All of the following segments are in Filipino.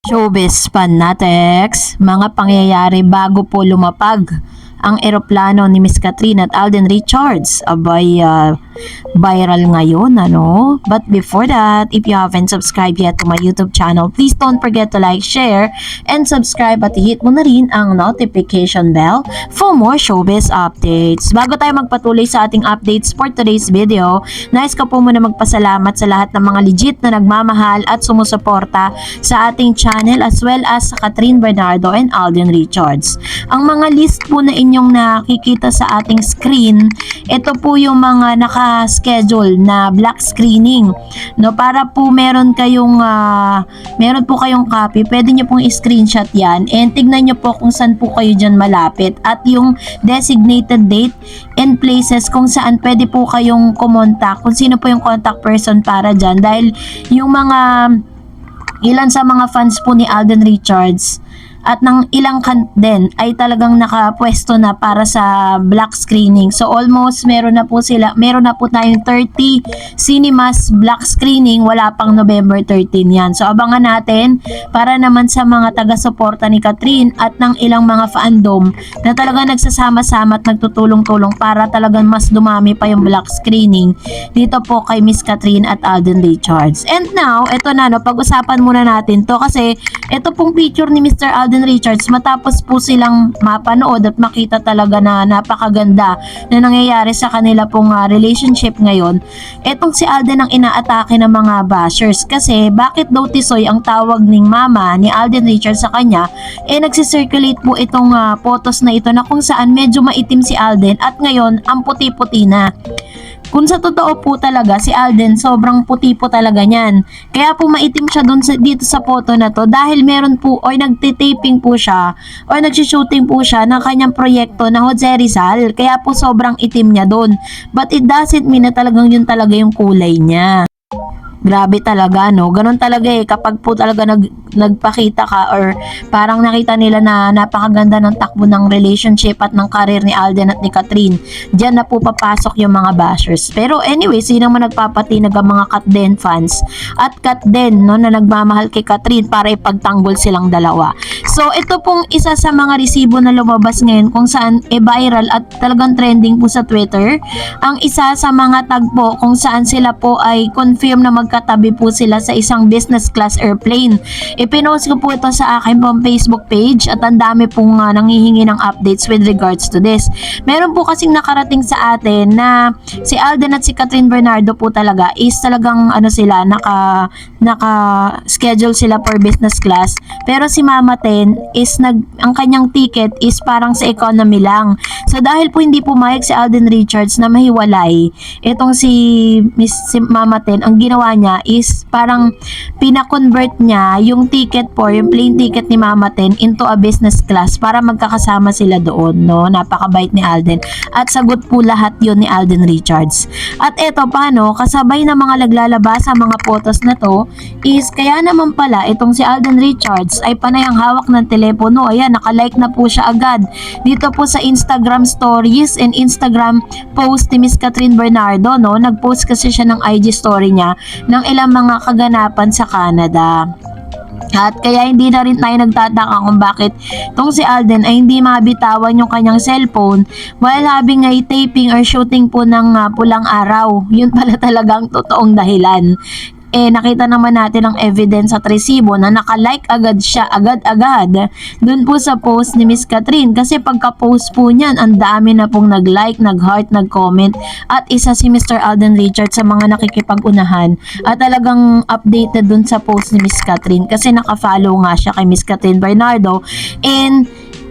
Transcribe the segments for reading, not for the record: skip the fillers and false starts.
Showbiz Fanatics, mga pangyayari bago po lumapag ang eroplano ni Miss Catherine at Alden Richards. Abay, viral ngayon, ano? But before that, if you haven't subscribed yet to my YouTube channel, please don't forget to like, share, and subscribe at hit mo na rin ang notification bell for more showbiz updates. Bago tayo magpatuloy sa ating updates for today's video, nais ko po muna magpasalamat sa lahat ng mga legit na nagmamahal at sumusuporta sa ating channel as well as sa Catherine Bernardo and Alden Richards. Ang mga list po na inyong nakikita sa ating screen, ito po yung mga naka-schedule na black screening, no, para po meron po kayong copy, pwede nyo pong i-screenshot yan and tignan nyo po kung saan po kayo dyan malapit at yung designated date and places kung saan pwede po kayong kumontak, kung sino po yung contact person para dyan, dahil yung ilan sa mga fans po ni Alden Richards at ng ilang din ay talagang nakapwesto na para sa black screening. So almost meron na po tayong 30 cinemas black screening, wala pang November 13 yan. So abangan natin para naman sa mga taga-suporta ni Catherine at ng ilang mga fandom na talagang nagsasama-sama at nagtutulong-tulong para talagang mas dumami pa yung black screening dito po kay Miss Catherine at Alden Richards. And now, eto na, no, pag-usapan muna natin to kasi ito pong picture ni Mr. Alden Richards matapos po silang mapanood at makita talaga na napakaganda na nangyayari sa kanila pong relationship ngayon. Etong si Alden ang inaatake ng mga bashers kasi bakit daw tisoy ang tawag ng mama ni Alden Richards sa kanya, nagsisirculate po itong photos na ito na kung saan medyo maitim si Alden at ngayon ang puti-puti na. Kung sa totoo po talaga, si Alden sobrang puti po talaga niyan. Kaya po maitim siya dito sa photo na to dahil meron po o nagtitaping po siya o nagsishooting po siya ng kanyang proyekto na Jose Rizal. Kaya po sobrang itim niya doon. But it doesn't mean na talagang yun talaga yung kulay niya. Grabe talaga, no? Ganun talaga kapag po talaga nagpakita ka or parang nakita nila na napakaganda ng takbo ng relationship at ng career ni Alden at ni Catherine, diyan na po papasok yung mga bashers. Pero anyway, sino man nagpapatinag ang mga Katden fans at Katden, no, na nagmamahal kay Catherine para ipagtanggol silang dalawa. So ito pong isa sa mga resibo na lumabas ngayon kung saan viral at talagang trending po sa Twitter. Ang isa sa mga tagpo kung saan sila po ay confirm na magkatabi po sila sa isang business class airplane. Ipinost ko po ito sa akin pong Facebook page at ang dami pong nanghihingi ng updates with regards to this. Meron po kasing nakarating sa atin na si Alden at si Catherine Bernardo po talaga is talagang naka-schedule sila for business class, pero si Mama Ten is ang kanyang ticket is parang sa economy lang. So dahil po hindi pumayag si Alden Richards na mahiwalay, itong si Mama Ten, ang ginawa niya is parang pina-convert niya yung plane ticket ni Mama Ten into a business class para magkakasama sila doon, no? Napakabait ni Alden at sagot po lahat yun ni Alden Richards. At eto paano, kasabay na mga naglalabas sa mga photos na to is kaya naman pala itong si Alden Richards ay panay ang hawak ng telepono. Ayan, nakalike na po siya agad dito po sa Instagram stories and Instagram post ni Miss Catherine Bernardo, no? Nag-post kasi siya ng IG story niya ng ilang mga kaganapan sa Canada. At kaya hindi na rin tayo nagtataka kung bakit itong si Alden ay hindi mabitawan yung kanyang cellphone while having a taping or shooting po ng pulang araw. Yun pala talagang totoong dahilan. Nakita naman natin ang evidence at resibo na nakalike agad siya, agad-agad dun po sa post ni Miss Catherine kasi pagka-post po niyan, ang dami na pong nag-like, nag-heart, nag-comment at isa si Mr. Alden Richards sa mga nakikipag-unahan at talagang updated dun sa post ni Miss Catherine kasi naka-follow nga siya kay Miss Catherine Bernardo and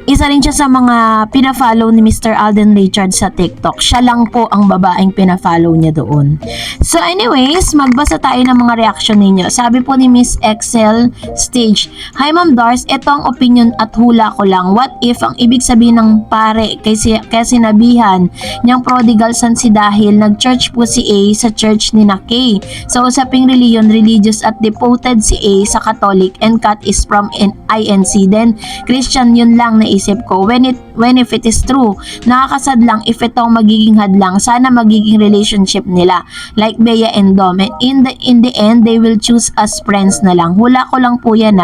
isa rin siya sa mga pina-follow ni Mr. Alden Richards sa TikTok. Siya lang po ang babaeng pina-follow niya doon. So anyways, magbasa tayo ng mga reaction ninyo. Sabi po ni Miss Excel Stage, "Hi Ma'am Dars, ito ang opinion at hula ko lang. What if ang ibig sabihin ng pare kay sinabihan niyang prodigal son si dahil nag-church po si A sa church ni na K. Sa usaping religion, religious at devoted si A sa Catholic and Kat is from INC. Then Christian, yun lang na isip ko when if it is true, nakakasad lang if itong magiging hadlang, sana magiging relationship nila like Bea and Dom, and in the end they will choose as friends na lang. Hula ko lang po yan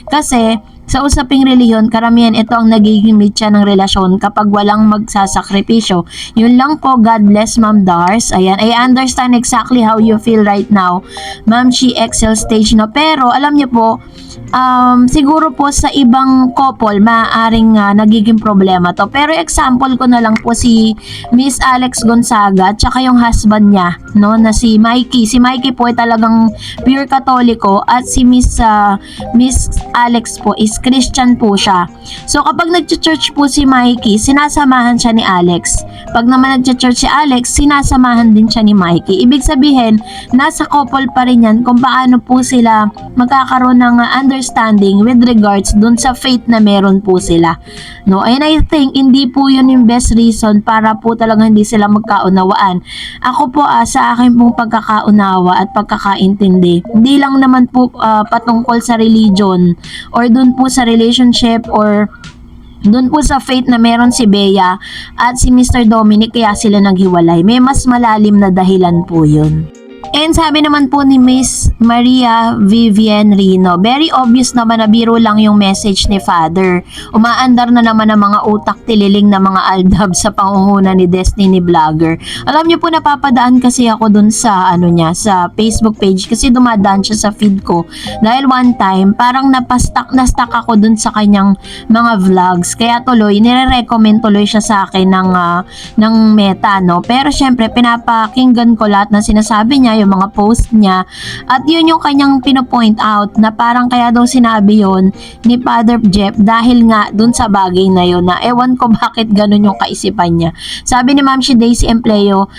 kasi sa usaping reliyon, karamihan ito ang nagiging mitya ng relasyon kapag walang magsasakripisyo. Yun lang po. God bless, Ma'am Dars. Ayan, I understand exactly how you feel right now, Ma'am. She excel stage, no? Pero alam niyo po, siguro po sa ibang couple maaaring nagiging problema to. Pero example ko na lang po si Miss Alex Gonzaga tsaka yung husband niya, no, na si Mikey. Si Mikey po ay talagang pure Katoliko at si Miss Alex po is Christian po siya. So kapag nagcha-church po si Mikey, sinasamahan siya ni Alex. Pag naman nagcha-church si Alex, sinasamahan din siya ni Mikey. Ibig sabihin, nasa couple pa rin yan kung paano po sila magkakaroon ng understanding with regards dun sa faith na meron po sila. No, and I think hindi po yun yung best reason para po talagang hindi sila magkaunawaan. Ako po sa akin pong pagkakaunawa at pagkakaintindi, hindi lang naman po patungkol sa religion or dun po sa relationship or doon po sa faith na meron si Bea at si Mr. Dominic kaya sila naghiwalay. May mas malalim na dahilan po yun. And sabi naman po ni Miss Maria Vivian Rino, very obvious naman na biro lang yung message ni Father. Umaandar na naman ang mga utak tililing na mga aldab sa pangunguna ni Destiny Vlogger. Alam niyo po, napapadaan kasi ako dun sa sa Facebook page kasi dumadaan siya sa feed ko. Dahil one time, parang na-stuck ako dun sa kanyang mga vlogs. Kaya tuloy, nire-recommend tuloy siya sa akin ng Meta, no? Pero syempre, pinapakinggan ko lahat ng sinasabi niya, yung mga post niya, at yun yung kanyang pinopoint out na parang kaya daw sinabi yon ni Father Jeff dahil nga dun sa bagay na yun, na ewan ko bakit ganun yung kaisipan niya. Sabi ni Ma'am si Daisy Empleo,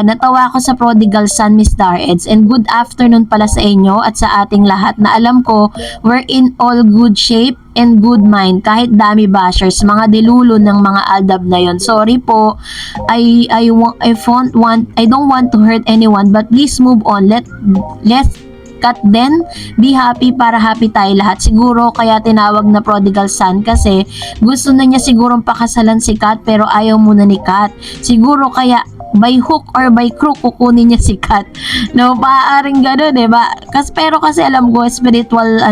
natawa ako sa prodigal son, Miss Dareds, and good afternoon pala sa inyo at sa ating lahat, na alam ko we're in all good shape and good mind kahit dami bashers, mga dilulo ng mga aldab na yon. Sorry po, I don't want to hurt anyone, but please move on. Let's cut then, be happy para happy tayo lahat. Siguro kaya tinawag na prodigal son kasi gusto na niya sigurong pakasalan si Kat pero ayaw muna ni Kat. Siguro kaya by hook or by crook kukunin niya si Kat. No, paaaring gano'n, diba? Pero kasi alam ko, spiritual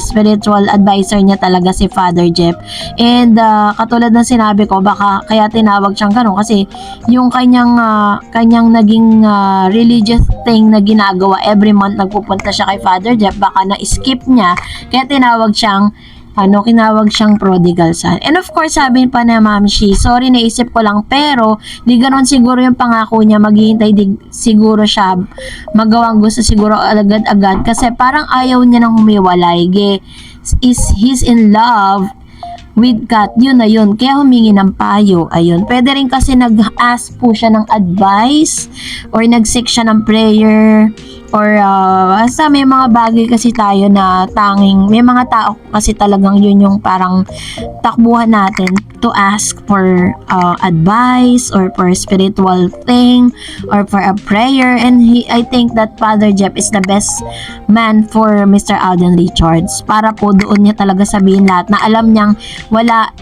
spiritual advisor niya talaga si Father Jeff. And katulad ng sinabi ko, baka kaya tinawag siyang gano'n kasi yung kanyang naging religious thing na ginagawa every month, nagpupunta siya kay Father Jeff, baka na-skip niya, kaya tinawag siyang prodigal son. And of course, sabi pa na Ma'am Shi, sorry, naisip ko lang, pero di ganon siguro yung pangako niya, maghihintay siguro siya, magawang gusto siguro agad-agad kasi parang ayaw niya nang humiwalay. He's in love with Kat, yun na yun, kaya humingi ng payo. Ayun, pwede rin kasi nag-ask po siya ng advice or nag-seek siya ng prayer or basta may mga bagay kasi tayo na tanging, may mga tao kasi talagang yun yung parang takbuhan natin to ask for advice or for spiritual thing or for a prayer, and I think that Father Jeff is the best man for Mr. Alden Richards para po doon niya talaga sabihin lahat na alam niyang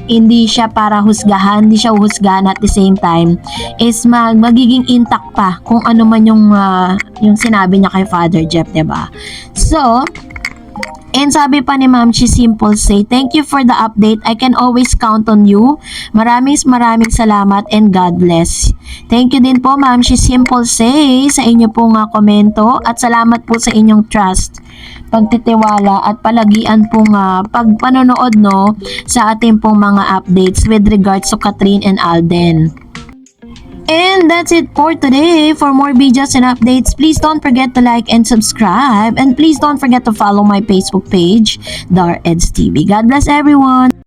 hindi siya para husgahan, hindi siya husgahan, at the same time is magiging intact pa kung ano man yung sinabi niya kay Father Jeff, diba? So, and sabi pa ni Ma'am Chi Simple say, thank you for the update. I can always count on you. Maraming salamat and God bless. Thank you din po Ma'am Chi Simple say sa inyo pong komento at salamat po sa inyong trust, pagtitiwala at palagian pong pagpanonood sa ating pong mga updates with regards to Catherine and Alden. And that's it for today. For more videos and updates, please don't forget to like and subscribe. And please don't forget to follow my Facebook page, Dareds TV. God bless everyone.